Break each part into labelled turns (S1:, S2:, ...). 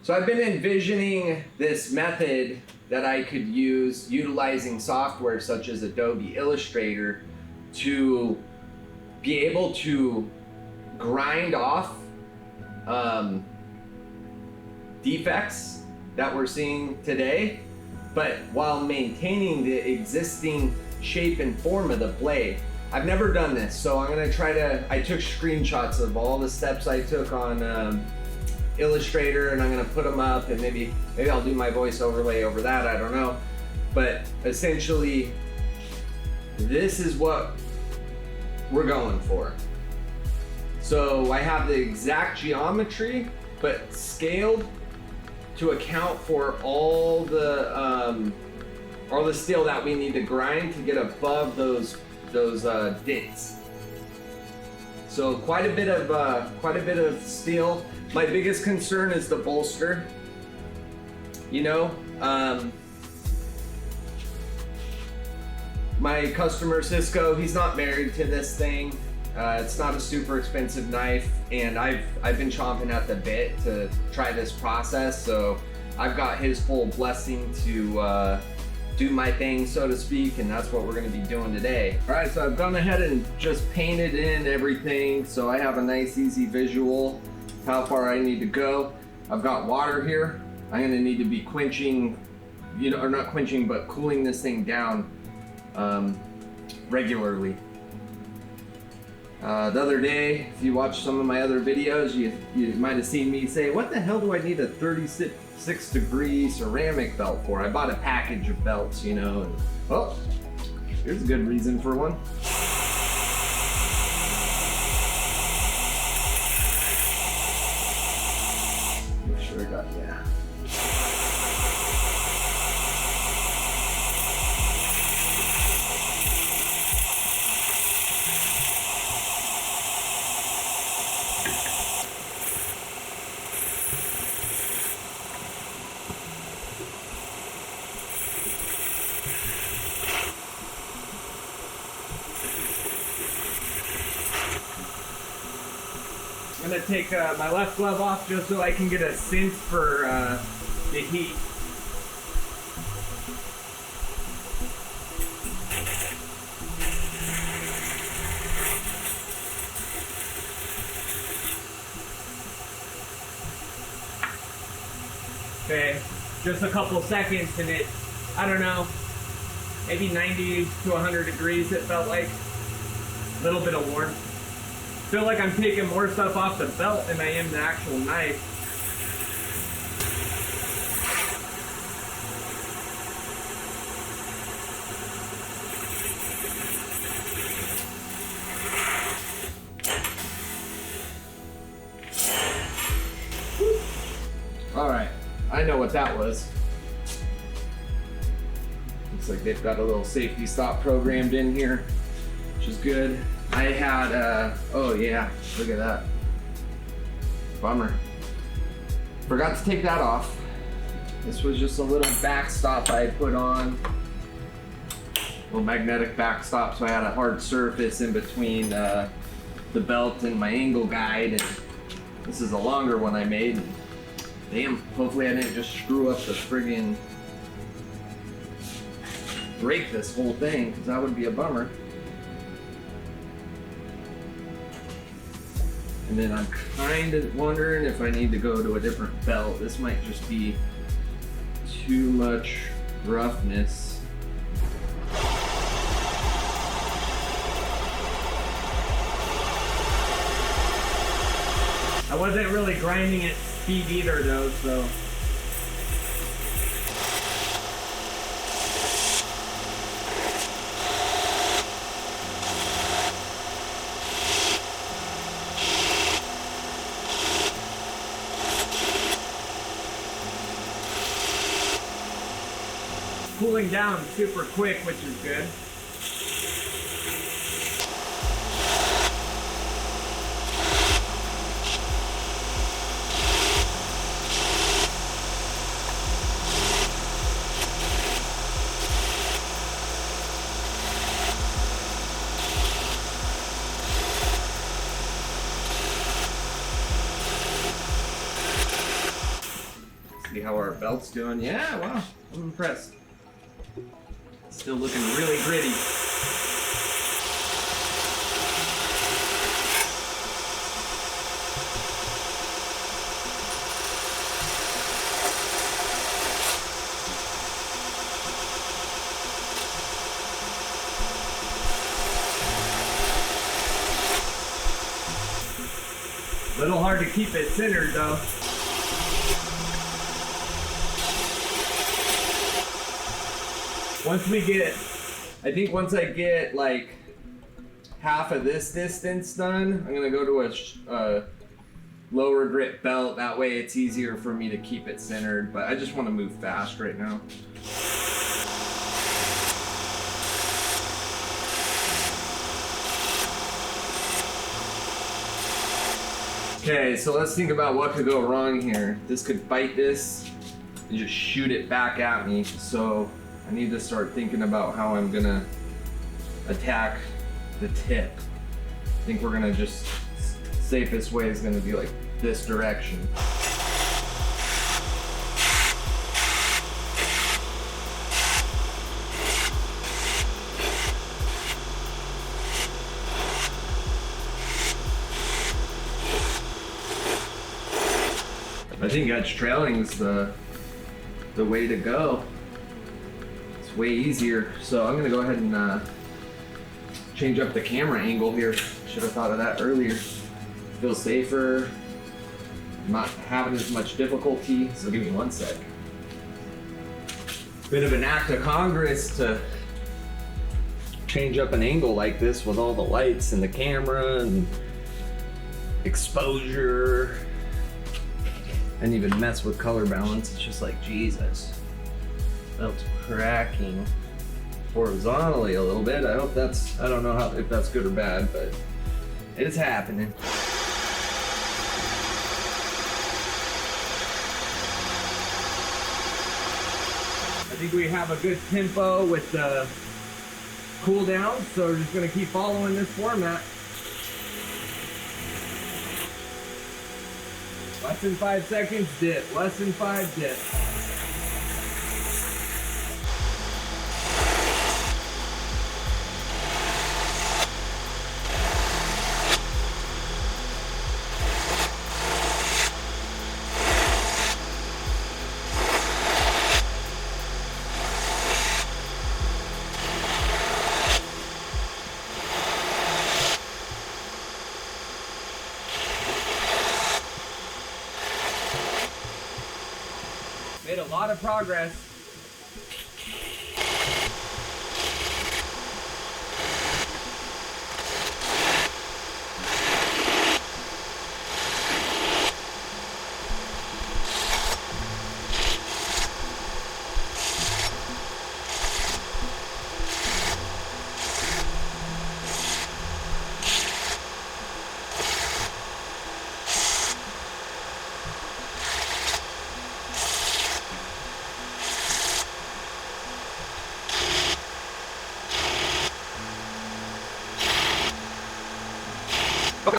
S1: So I've been envisioning this method that I could use utilizing software such as Adobe Illustrator to be able to grind off defects that we're seeing today, but while maintaining the existing shape and form of the blade. I've never done this, so I'm gonna try to, I took screenshots of all the steps I took on Illustrator, and I'm gonna put them up, and maybe I'll do my voice overlay over that, I don't know. But essentially, this is what we're going for. So I have the exact geometry, but scaled to account for all the steel that we need to grind to get above those dents. So quite a bit of steel. My biggest concern is the bolster. You know, my customer Cisco, he's not married to this thing. It's not a super expensive knife, and I've been chomping at the bit to try this process. So I've got his full blessing to do my thing, so to speak, and that's what we're going to be doing today. All right, so I've gone ahead and just painted in everything, so I have a nice, easy visual how far I need to go. I've got water here. I'm going to need to be quenching, or not quenching, but cooling this thing down regularly. The other day, if you watch some of my other videos, you might have seen me say, what the hell do I need a 36-degree ceramic belt for? I bought a package of belts, you know, and oh, here's a good reason for one. Make sure I got, yeah. I'm gonna take my left glove off just so I can get a sense for the heat. Okay, just a couple seconds and it, I don't know, maybe 90 to 100 degrees it felt like. A little bit of warmth. Feel like I'm taking more stuff off the belt than I am the actual knife. All right, I know what that was. Looks like they've got a little safety stop programmed in here, which is good. I had, oh yeah, look at that. Bummer. Forgot to take that off. This was just a little backstop I put on. Little magnetic backstop, so I had a hard surface in between the belt and my angle guide. And this is a longer one I made. And damn, hopefully I didn't just screw up the friggin' break this whole thing, because that would be a bummer. And then I'm kind of wondering if I need to go to a different belt. This might just be too much roughness. I wasn't really grinding at speed either though, so. Cooling down super quick, which is good. See how our belt's doing. Yeah, wow, I'm impressed. Still looking really gritty. Little hard to keep it centered though. I think once I get like half of this distance done, I'm gonna go to a lower grit belt. That way it's easier for me to keep it centered, but I just want to move fast right now. Okay, so let's think about what could go wrong here. This could bite this and just shoot it back at me. So I need to start thinking about how I'm gonna attack the tip. I think we're gonna just, safest way is gonna be like this direction. I think edge trailing is the way to go. It's way easier. So I'm gonna go ahead and change up the camera angle here. Should have thought of that earlier. Feels safer. Not having as much difficulty. So give me 1 sec. Bit of an act of Congress to change up an angle like this with all the lights and the camera and exposure. And even mess with color balance. It's just like, Jesus. Belt's cracking horizontally a little bit. I hope that's, I don't know if that's good or bad, but it's happening. I think we have a good tempo with the cool down, so we're just gonna keep following this format. Less than 5 seconds, dip. Less than 5, dip. Made a lot of progress.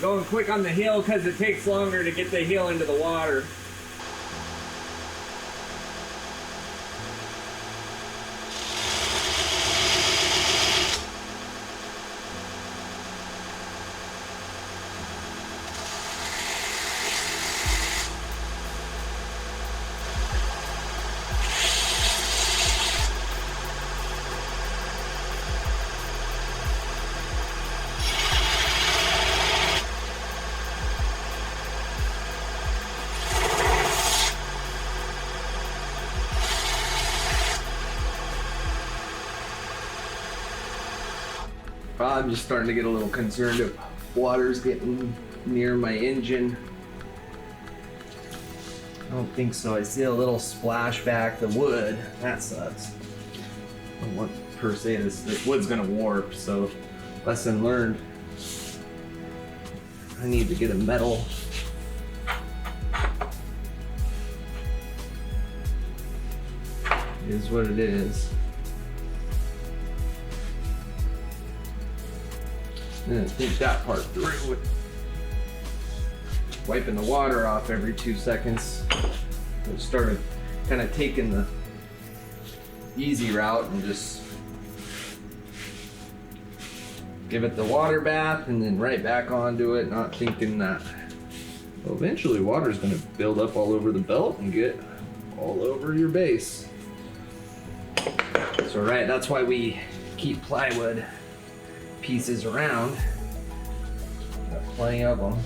S1: Going quick on the heel because it takes longer to get the heel into the water. I'm just starting to get a little concerned if water's getting near my engine. I don't think so. I see a little splash back the wood. That sucks. I don't want per se this wood's gonna warp, so lesson learned. I need to get a metal. It is what it is. I'm gonna think that part through with wiping the water off every 2 seconds. I started kind of taking the easy route and just give it the water bath and then right back onto it, not thinking that eventually water is going to build up all over the belt and get all over your base. So right, that's why we keep plywood pieces around. Got plenty of them.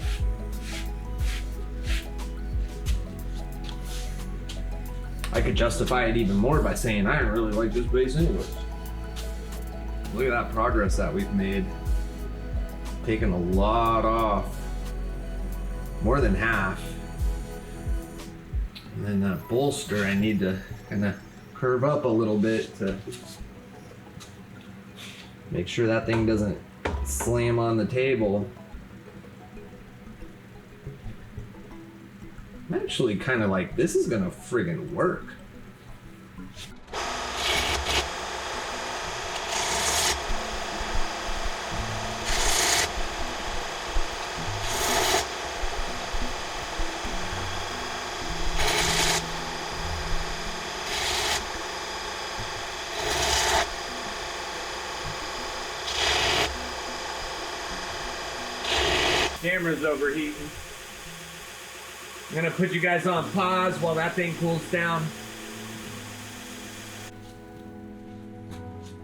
S1: I could justify it even more by saying I don't really like this base anyways. Look at that progress that we've made. Taken a lot off. More than half. And then that bolster I need to kind of curve up a little bit to make sure that thing doesn't slam on the table. I'm actually kind of like, this is gonna friggin' work. Camera's overheating. I'm gonna put you guys on pause while that thing cools down.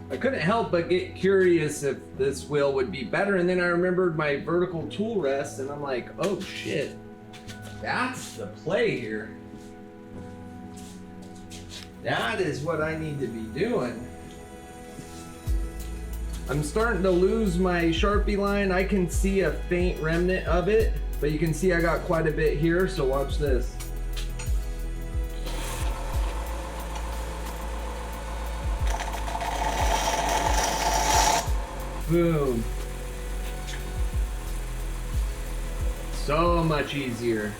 S1: I couldn't help but get curious if this wheel would be better, and then I remembered my vertical tool rest, and I'm like, oh shit, that's the play here. That is what I need to be doing. I'm starting to lose my Sharpie line. I can see a faint remnant of it, but you can see I got quite a bit here, so watch this. Boom. So much easier.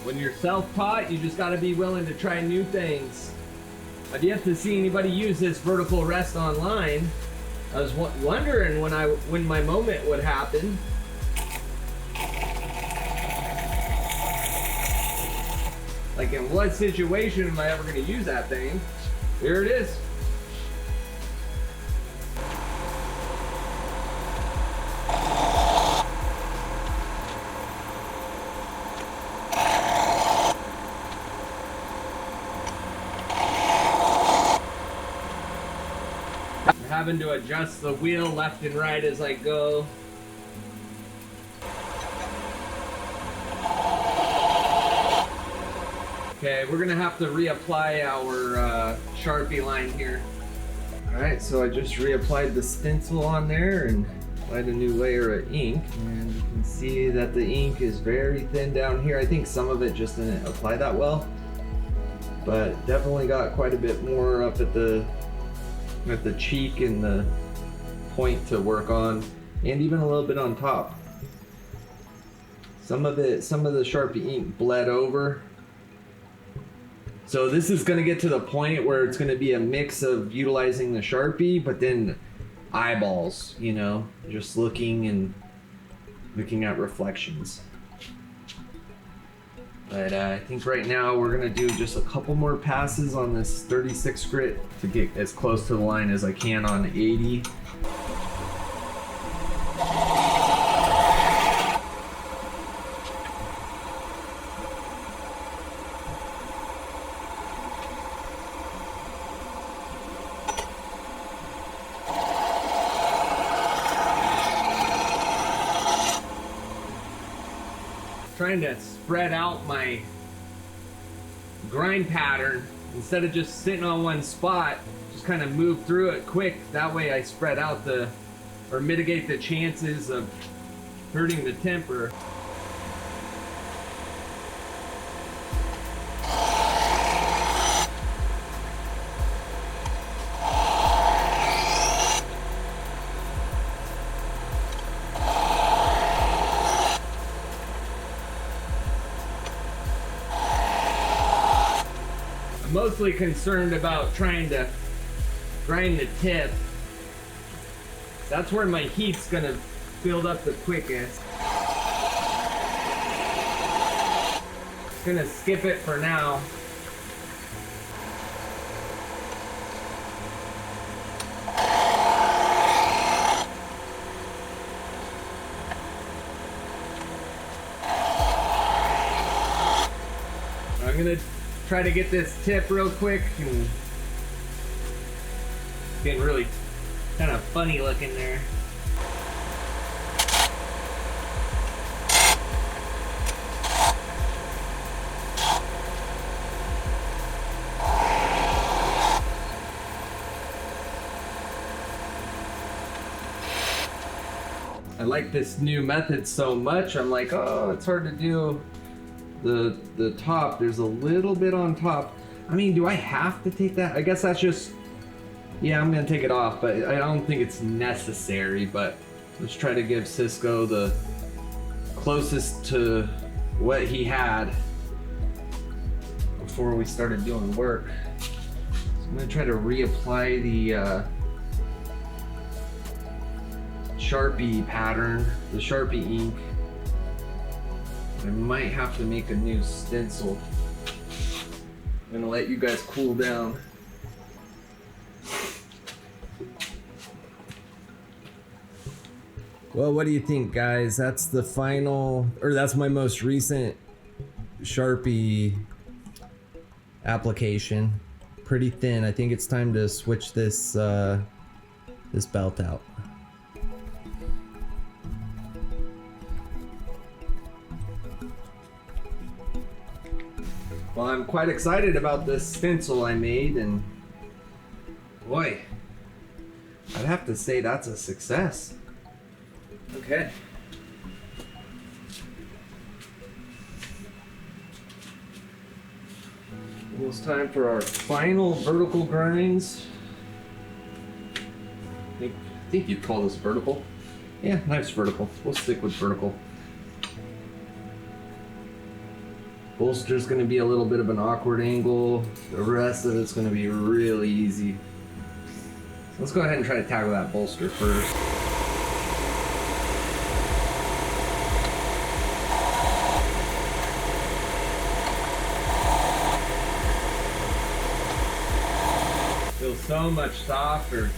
S1: When you're self-taught, you just gotta be willing to try new things. I've yet to see anybody use this vertical rest online. I was wondering when my moment would happen. Like, in what situation am I ever gonna use that thing? Here it is. Having to adjust the wheel left and right as I go. Okay, we're gonna have to reapply our Sharpie line here. Alright, so I just reapplied the stencil on there and applied a new layer of ink, and you can see that the ink is very thin down here. I think some of it just didn't apply that well, but definitely got quite a bit more up at the cheek and the point to work on, and even a little bit on top. Some of the Sharpie ink bled over. So this is gonna get to the point where it's gonna be a mix of utilizing the Sharpie, but then eyeballs, you know, just looking at reflections. But I think right now we're gonna do just a couple more passes on this 36 grit to get as close to the line as I can on 80. Trying to spread out my grind pattern instead of just sitting on one spot, just kind of move through it quick. That way I spread out or mitigate the chances of hurting the temper. mostly concerned about trying to grind the tip. That's where my heat's gonna build up the quickest. Gonna skip it for now. I'm gonna try to get this tip real quick, and it's getting really kind of funny looking there. I like this new method so much. I'm like, oh, it's hard to do the top. There's a little bit on top. I mean, do I have to take that? I guess that's just, yeah, I'm gonna take it off, but I don't think it's necessary. But let's try to give Cisco the closest to what he had before we started doing work. So I'm gonna try to reapply the Sharpie pattern, the Sharpie ink. I might have to make a new stencil. I'm gonna let you guys cool down. Well, what do you think, guys? That's the final, or that's my most recent Sharpie application. Pretty thin. I think it's time to switch this this belt out. Well, I'm quite excited about this stencil I made, and boy, I'd have to say that's a success. Okay. Almost time for our final vertical grinds. I think you'd call this vertical. Yeah, nice vertical. We'll stick with vertical. Bolster's going to be a little bit of an awkward angle. The rest of it's going to be really easy. So let's go ahead and try to tackle that bolster first. Feels so much softer.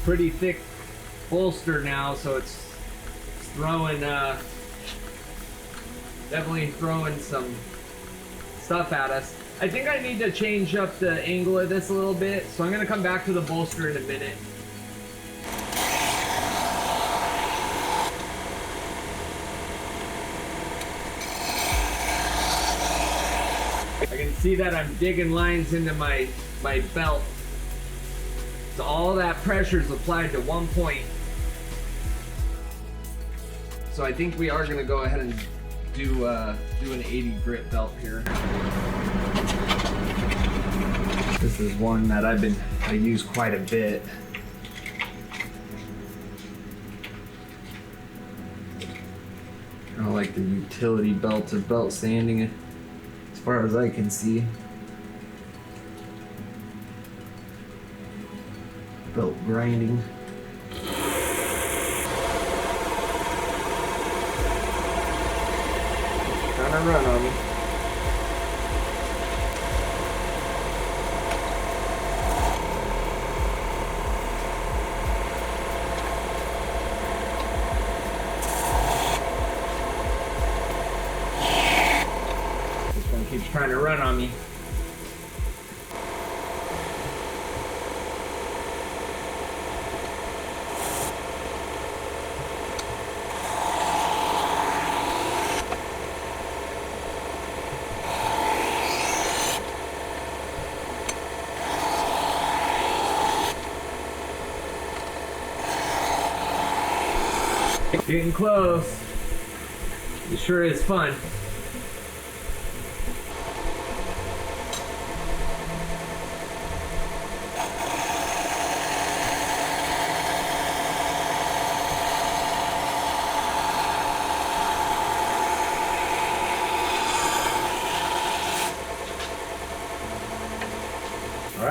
S1: Pretty thick bolster now, so it's throwing definitely throwing some stuff at us. I think I need to change up the angle of this a little bit, so I'm gonna come back to the bolster in a minute. I can see that I'm digging lines into my belt. So all that pressure is applied to one point. So I think we are gonna go ahead and do an 80 grit belt here. This is one that I use quite a bit. Kind of like the utility belt of belt sanding, as far as I can see. Belt grinding. Trying to run on me. This one keeps trying to run on me. Getting close. It sure is fun.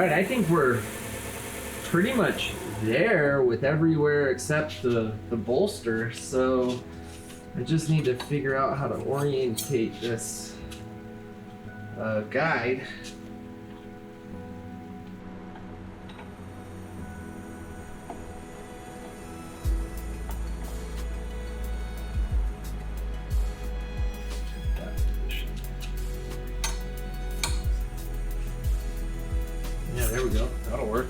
S1: right, I think we're pretty much there with everywhere except the bolster. So I just need to figure out how to orientate this guide. Yeah, there we go. That'll work.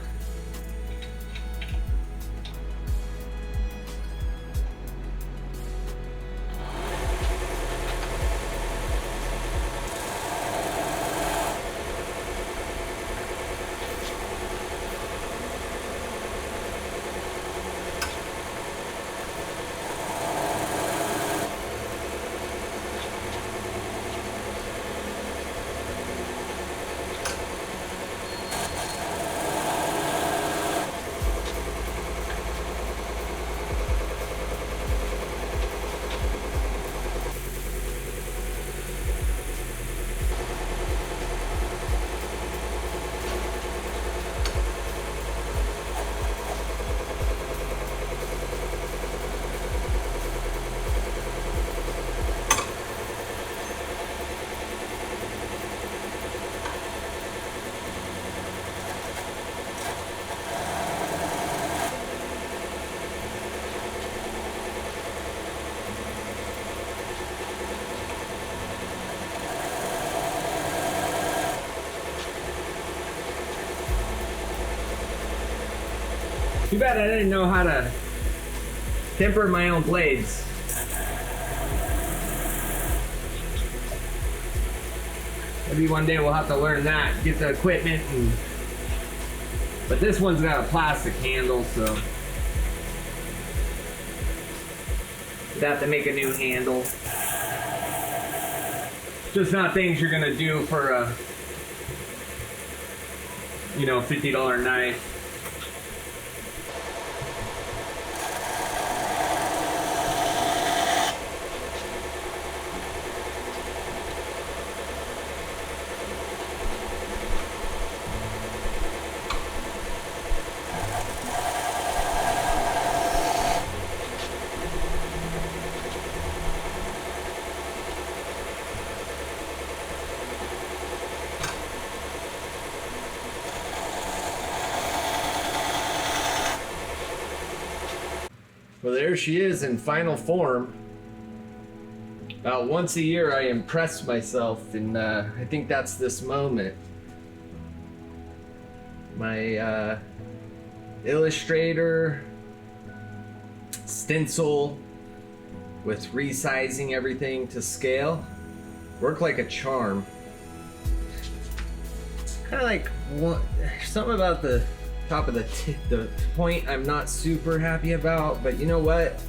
S1: Too bad I didn't know how to temper my own blades. Maybe one day we'll have to learn that, get the equipment, but this one's got a plastic handle, so we'd have to make a new handle. Just not things you're gonna do for a, $50 knife. Well, there she is in final form. About once a year I impress myself, and I think that's this moment. My Illustrator, stencil, with resizing everything to scale, work like a charm. Kind of like something about the top of the point I'm not super happy about, but you know what?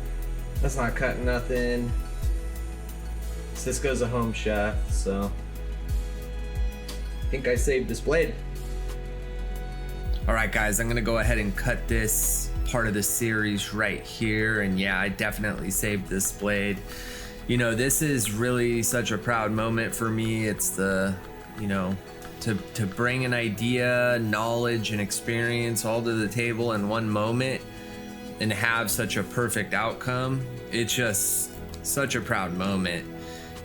S1: That's not cutting nothing. Cisco's a home chef, so I think I saved this blade. All right, guys, I'm gonna go ahead and cut this part of the series right here, and yeah, I definitely saved this blade. This is really such a proud moment for me. It's the, to bring an idea, knowledge, and experience all to the table in one moment and have such a perfect outcome. It's just such a proud moment.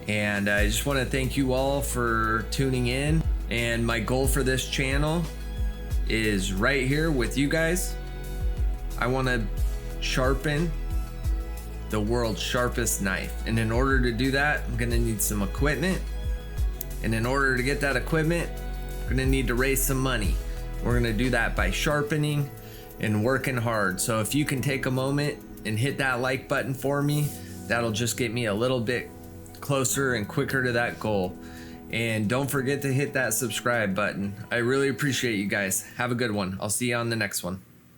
S1: And I just want to thank you all for tuning in. And my goal for this channel is right here with you guys. I want to sharpen the world's sharpest knife. And in order to do that, I'm going to need some equipment. And in order to get that equipment, we're gonna need to raise some money. We're gonna do that by sharpening and working hard. So if you can take a moment and hit that like button for me, that'll just get me a little bit closer and quicker to that goal. And don't forget to hit that subscribe button. I really appreciate you guys. Have a good one. I'll see you on the next one.